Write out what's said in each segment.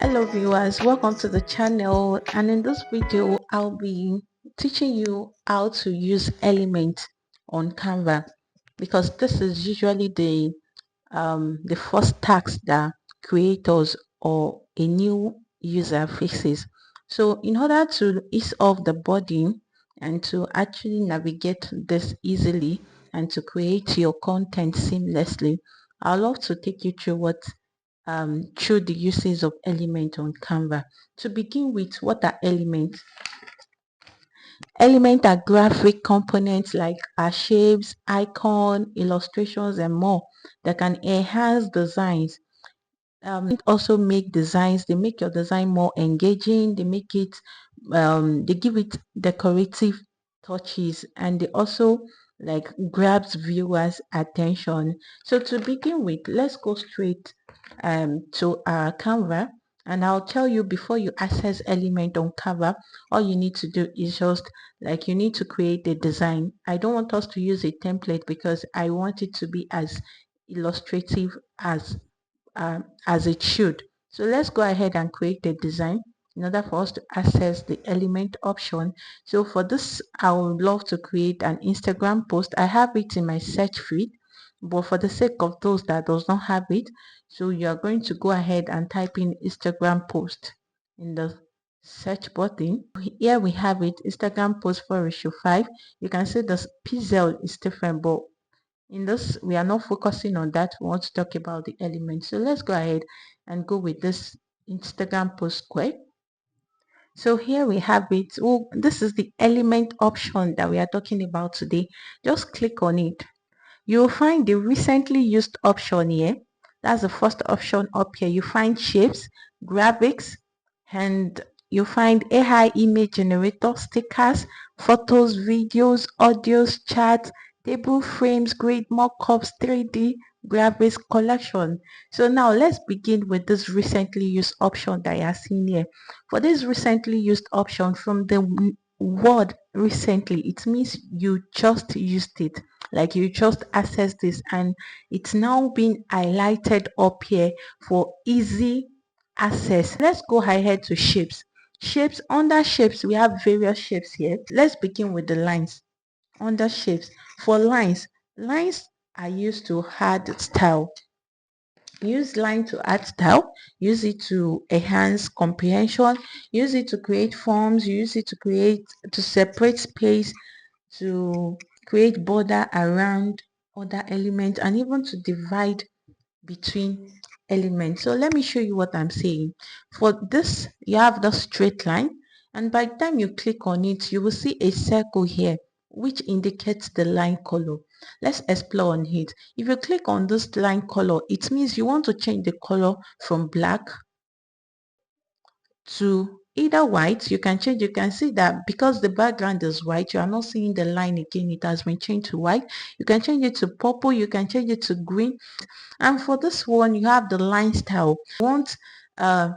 Hello viewers, welcome to the channel, and in this video I'll be teaching you how to use Elements on Canva, because this is usually the first task that creators or a new user faces. So in order to ease off the burden and to actually navigate this easily and to create your content seamlessly, I'd love to take you through the uses of element on Canva. To begin with, what are elements? Elements are graphic components like our shapes, icon, illustrations, and more that can enhance designs. It also make designs. They make your design more engaging. They make it. They give it decorative touches, and they also like grabs viewers' attention. So to begin with, let's go straight to our Canva, and I'll tell you, before you access element on Canva, all you need to do is just like you need to create a design. I don't want us to use a template because I want it to be as illustrative as it should. So let's go ahead and create a design in order for us to access the element option. So for this, I would love to create an Instagram post. I have it in my search feed, but for the sake of those that does not have it, so you are going to go ahead and type in Instagram post in the search button. Here we have it, Instagram post 4:5. You can see the pixel is different, but in this we are not focusing on that. We want to talk about the elements. So let's go ahead and go with this Instagram post square. So here we have it. Oh, this is the element option that we are talking about today. Just click on it. You'll find the recently used option here. That's the first option up here. You find shapes, graphics, and you find AI image generator, stickers, photos, videos, audios, charts, table frames, grid mockups, 3D graphics collection. So now let's begin with this recently used option that you are seeing here. For this recently used option, from the word recently, it means you just used it, like you just access this, and it's now being highlighted up here for easy access. Let's go ahead to shapes. Shapes, under shapes we have various shapes here. Let's begin with the lines. Under shapes, for lines are used to add style. Use line to add style, use it to enhance comprehension, use it to create forms, use it to separate space, to create border around other elements, and even to divide between elements. So let me show you what I'm saying. For this, you have the straight line, and by the time you click on it, you will see a circle here which indicates the line color. Let's explore on it. If you click on this line color, it means you want to change the color from black to either white. You can change. You can see that because the background is white, you are not seeing the line again. It has been changed to white. You can change it to purple, you can change it to green. And for this one, you have the line style. You want uh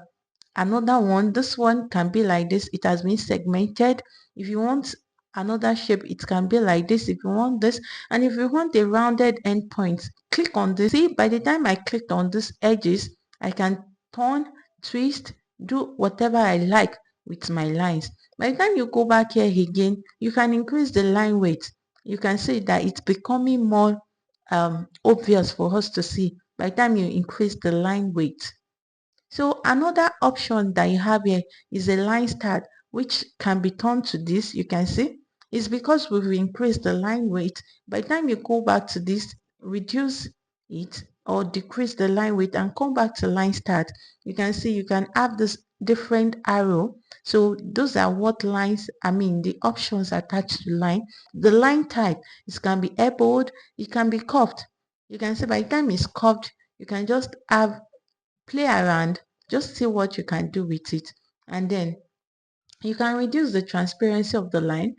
another one, this one can be like this. It has been segmented. If you want another shape, it can be like this. If you want this, and if you want a rounded endpoint, click on this. See, by the time I clicked on these edges, I can turn, twist, do whatever I like with my lines. By the time you go back here again, you can increase the line weight. You can see that it's becoming more obvious for us to see by the time you increase the line weight. So another option that you have here is a line start, which can be turned to this. You can see it's because we've increased the line weight. By the time you go back to this, reduce it or decrease the line weight and come back to line start, you can see you can have this different arrow. So those are what lines, I mean the options attached to line. The line type, it can be elbowed, it can be curved. You can see by the time it's curved, you can just have play around, just see what you can do with it, and then you can reduce the transparency of the line.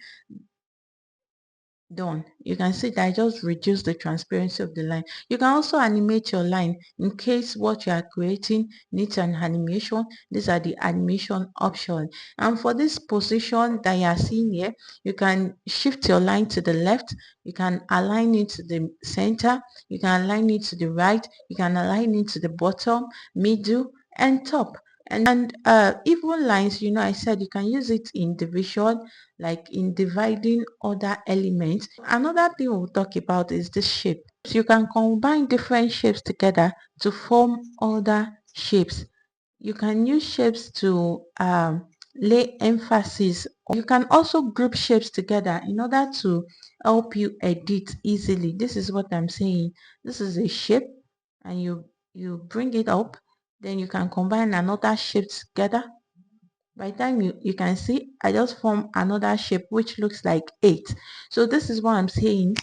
Done. You can see that I just reduce the transparency of the line. You can also animate your line in case what you are creating needs an animation. These are the animation option. And for this position that you are seeing here, you can shift your line to the left, you can align it to the center, you can align it to the right, you can align it to the bottom, middle, and top. And even lines, I said you can use it in division, like in dividing other elements. Another thing we'll talk about is the shape. So you can combine different shapes together to form other shapes. You can use shapes to lay emphasis. You can also group shapes together in order to help you edit easily. This is what I'm saying. This is a shape, and you bring it up, then you can combine another shape together. By the time you can see, I just form another shape which looks like 8. So this is what I'm saying.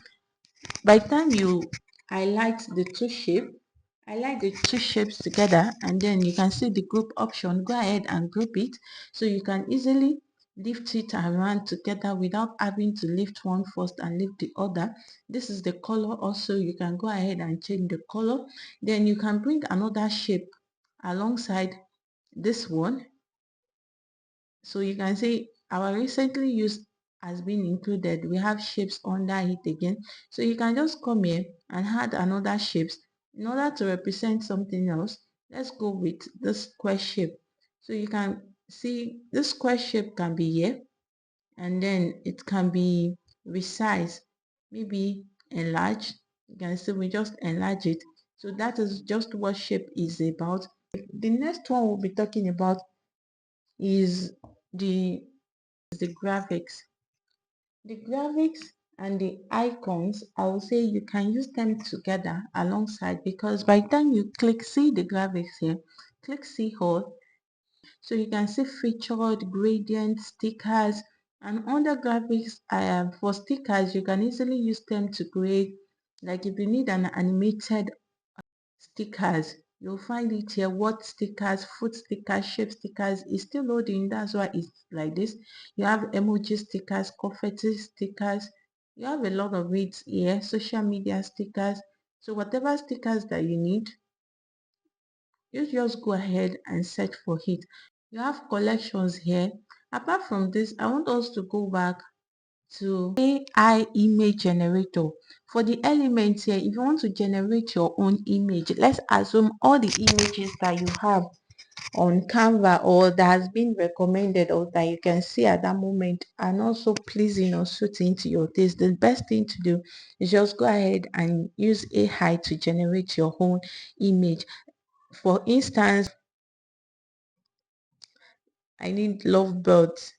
By the time you highlight the two shapes together, and then you can see the group option. Go ahead and group it, so you can easily lift it around together without having to lift one first and lift the other. This is the color. Also, you can go ahead and change the color. Then you can bring another shape alongside this one, so you can see our recently used has been included. We have shapes under it again. So you can just come here and add another shapes in order to represent something else. Let's go with this square shape. So you can see this square shape can be here, and then it can be resized, maybe enlarged. You can see we just enlarge it. So that is just what shape is about. The next one we'll be talking about is the graphics. The graphics and the icons, I will say you can use them together alongside, because by the time you click see the graphics here, click see all, so you can see featured, gradient, stickers, and under graphics. For stickers, you can easily use them to create, like if you need an animated stickers, you'll find it here. What stickers, foot stickers, shape stickers is still loading. That's why it's like this. You have emoji stickers, confetti stickers. You have a lot of it here. Social media stickers. So whatever stickers that you need, you just go ahead and search for it. You have collections here. Apart from this, I want us to go back to AI image generator. For the elements here, if you want to generate your own image, let's assume all the images that you have on Canva or that has been recommended or that you can see at that moment and also pleasing or suiting to your taste. The best thing to do is just go ahead and use AI to generate your own image. For instance, I need lovebirds,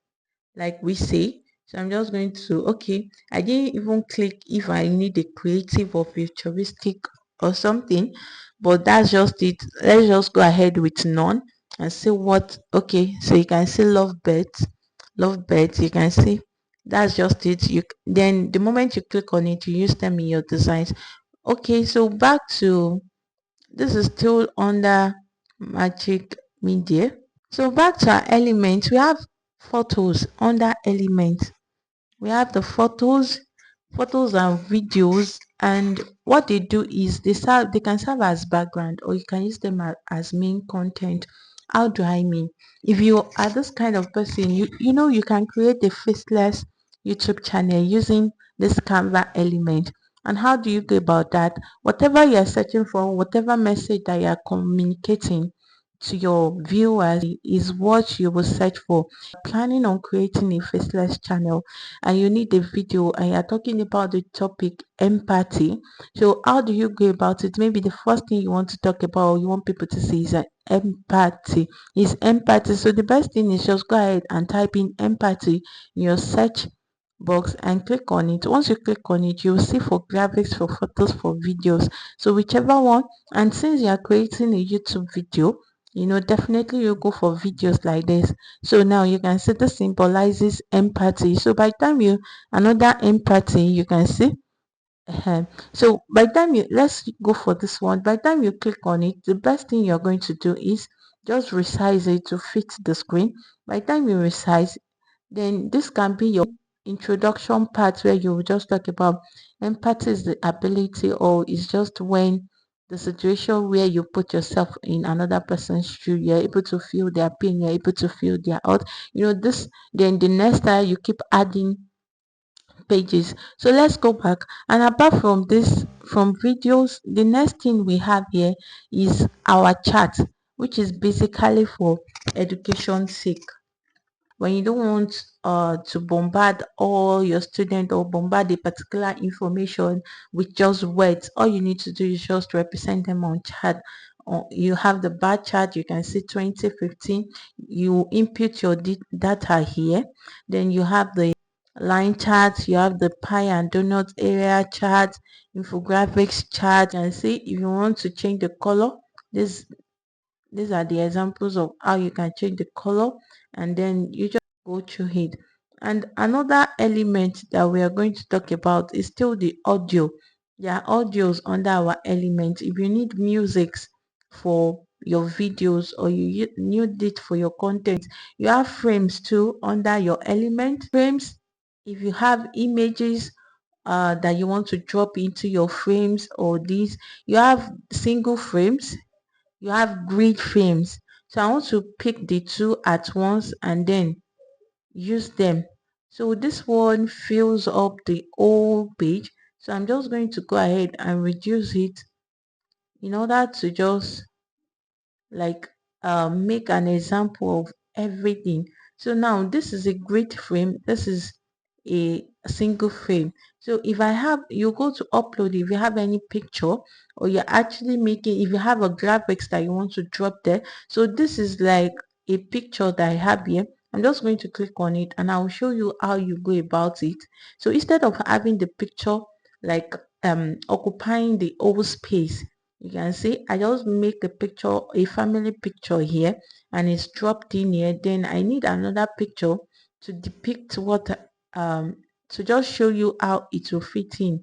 like we say. So I'm just going to, okay, I didn't even click if I need a creative or futuristic or something, but that's just it. Let's just go ahead with none and see what, okay, so you can see lovebirds, you can see that's just it. You then the moment you click on it, you use them in your designs. Okay, so back to, this is still under magic media. So back to our elements, we have photos under elements. We have the photos and videos, and what they do is they can serve as background, or you can use them as main content. How do I mean? If you are this kind of person, you can create a faceless YouTube channel using this Canva element. And how do you go about that? Whatever you're searching for, whatever message that you're communicating to your viewers is what you will search for. Planning on creating a faceless channel and you need a video and you're talking about the topic empathy. So how do you go about it? Maybe the first thing you want to talk about or you want people to see is empathy. So the best thing is just go ahead and type in empathy in your search box and click on it. Once you click on it, you'll see for graphics, for photos, for videos. So whichever one. And since you are creating a YouTube video, definitely you go for videos like this. So now you can see this symbolizes empathy. So by the time you another empathy, you can see. So by the time let's go for this one. By the time you click on it, the best thing you're going to do is just resize it to fit the screen. By the time you resize, then this can be your introduction part where you will just talk about empathy is the ability, or it's just when the situation where you put yourself in another person's shoe, you're able to feel their pain, you're able to feel their hurt. This, then the next time you keep adding pages. So let's go back, and apart from this, from videos, the next thing we have here is our chat. which is basically for education's sake. When you don't want to bombard all your students or bombard a particular information with just words, all you need to do is just represent them on chat. You have the bar chart, you can see 2015. You input your data here. Then you have the line charts, you have the pie and donut area chart, infographics chart. You can see if you want to change the color, this these are the examples of how you can change the color, and then you just go through it. And another element that we are going to talk about is still the audio. There are audios under our element. If you need musics for your videos or you need it for your content, you have frames too under your element. Frames, if you have images that you want to drop into your frames, or these, you have single frames, you have grid frames. So I want to pick the two at once and then use them. So this one fills up the whole page. So I'm just going to go ahead and reduce it in order to just like make an example of everything. So now this is a grid frame, this is a single frame. So if I have, you go to upload, if you have any picture or you're actually making, if you have a graphics that you want to drop there. So this is like a picture that I have here. I'm just going to click on it and I'll show you how you go about it. So instead of having the picture like occupying the whole space, you can see I just make a picture, a family picture here, and it's dropped in here. Then I need another picture to depict what to just show you how it will fit in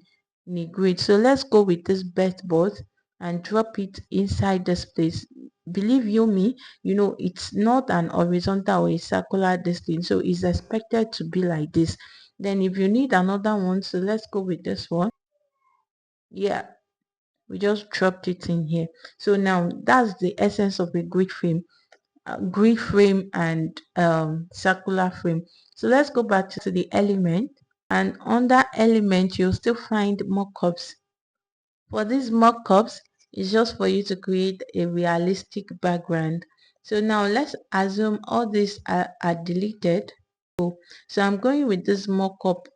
a grid. So let's go with this bedboard and drop it inside this place. Believe you me, you know it's not an horizontal or a circular distance, so it's expected to be like this. Then if you need another one, so let's go with this one. Yeah, we just dropped it in here. So now that's the essence of a grid frame and circular frame. So let's go back to the element, and under element you'll still find mockups. For these mockups, it's just for you to create a realistic background. So now let's assume all these are deleted. So I'm going with this mockup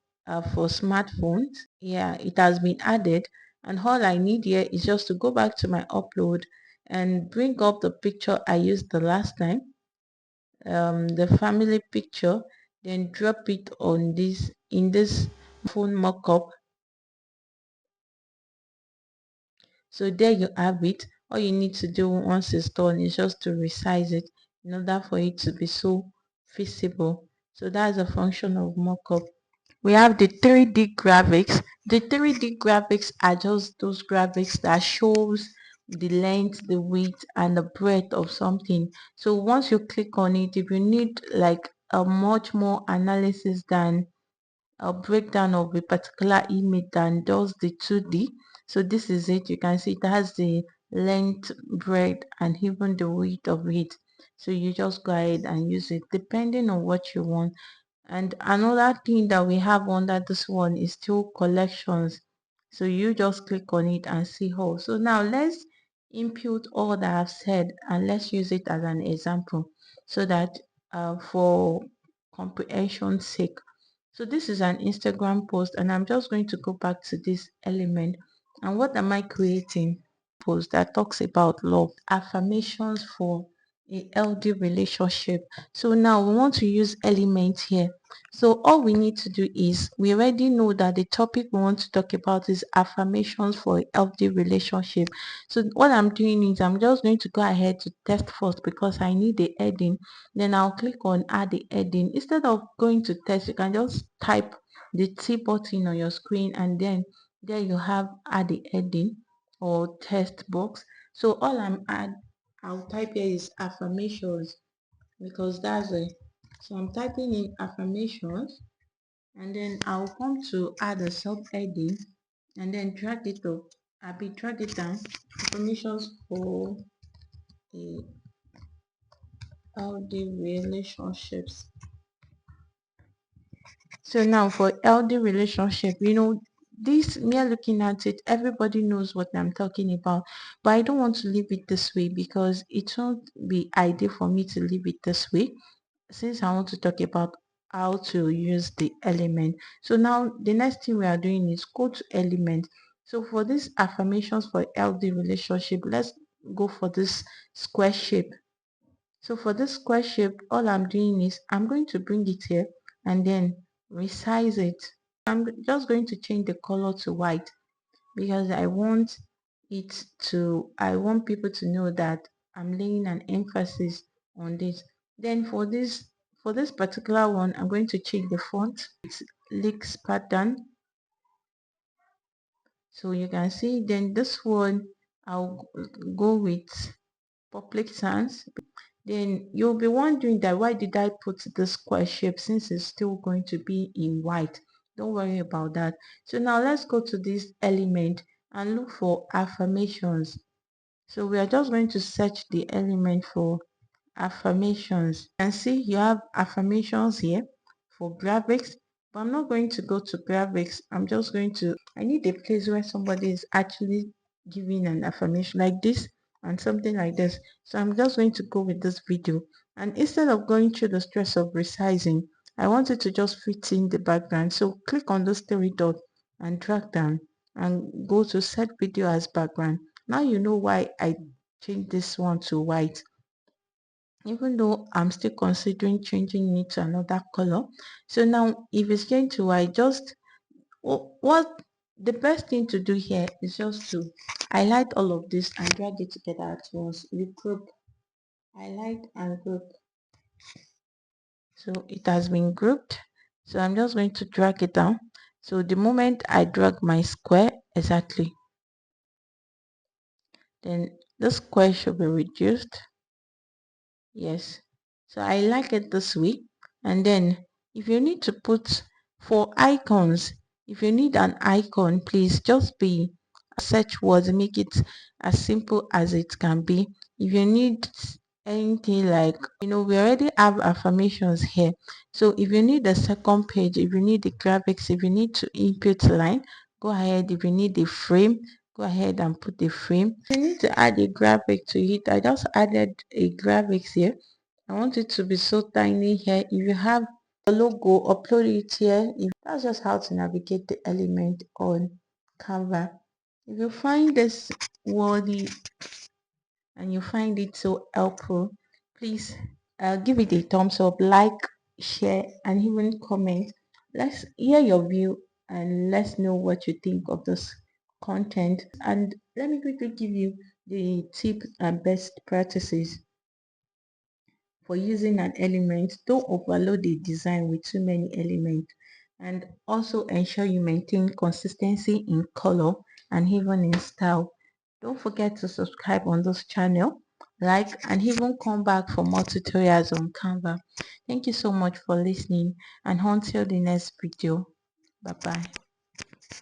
for smartphones. Yeah, it has been added, and all I need here is just to go back to my upload and bring up the picture I used the last time, the family picture, then drop it on this in this phone mockup. So there you have it. All you need to do once it's done is just to resize it in order for it to be so visible. So that's a function of mockup. We have the 3D graphics. The 3D graphics are just those graphics that shows the length, the width, and the breadth of something. So once you click on it, if you need like a much more analysis than a breakdown of a particular image than does the 2D. So this is it. You can see it has the length, breadth, and even the width of it. So you just go ahead and use it depending on what you want. And another thing that we have under this one is still collections. So you just click on it and see how. So now let's input all that I've said and let's use it as an example so that for comprehension's sake. So this is an Instagram post and I'm just going to go back to this element. And what am I creating? Post that talks about love, affirmations for a healthy relationship. So now we want to use elements here. So all we need to do is we already know that the topic we want to talk about is affirmations for a healthy relationship. So what I'm doing is I'm just going to go ahead to test first because I need the heading. Then I'll click on add the heading. Instead of going to test, you can just type the T button on your screen and then there you have add the heading or text box. So all I'll type here is affirmations because that's it. So I'm typing in affirmations and then I'll come to add a subheading and then drag it up. I'll be drag it down. Affirmations for a healthy relationships. So now for healthy relationship, you know, this mere looking at it, everybody knows what I'm talking about, but I don't want to leave it this way because it won't be ideal for me to leave it this way, since I want to talk about how to use the element. So now the next thing we are doing is go to element. So for these affirmations for healthy relationship, let's go for this square shape. So for this square shape, all I'm doing is I'm going to bring it here and then resize it. I'm just going to change the color to white because I want people to know that I'm laying an emphasis on this. Then for this particular one, I'm going to change the font. It's leaks pattern. So you can see, then this one I'll go with public sans. Then you'll be wondering that why did I put the square shape since it's still going to be in white. Don't worry about that. So now let's go to this element and look for affirmations. So we are just going to search the element for affirmations. And see you have affirmations here for graphics, but I'm not going to go to graphics. I need a place where somebody is actually giving an affirmation like this and something like this. So I'm just going to go with this video, and instead of going through the stress of resizing, I want it to just fit in the background. So click on those three dots and drag down and go to set video as background. Now you know why I changed this one to white, even though I'm still considering changing it to another color. So now if it's changed to white, just what the best thing to do here is just to highlight all of this and drag it together at once. You group, highlight and group. So it has been grouped. So I'm just going to drag it down. So the moment I drag my square exactly, then the square should be reduced. Yes, so I like it this way. And then if you need to put for icons, if you need an icon, please just be search words, make it as simple as it can be. If you need anything like, we already have affirmations here. So if you need the second page, if you need the graphics, if you need to input line, go ahead. If you need the frame, go ahead and put the frame. If you need to add a graphic to it, I just added a graphics here. I want it to be so tiny here. If you have the logo, upload it here. If that's just how to navigate the element on Canva. If you find this worthy and you find it so helpful, please give it a thumbs up, like, share, and even comment. Let's hear your view and let's know what you think of this content. And let me quickly give you the tips and best practices for using an element. Don't overload the design with too many elements, and also ensure you maintain consistency in color and even in style. Don't forget to subscribe on this channel, like, and even come back for more tutorials on Canva. Thank you so much for listening, and until the next video, bye bye.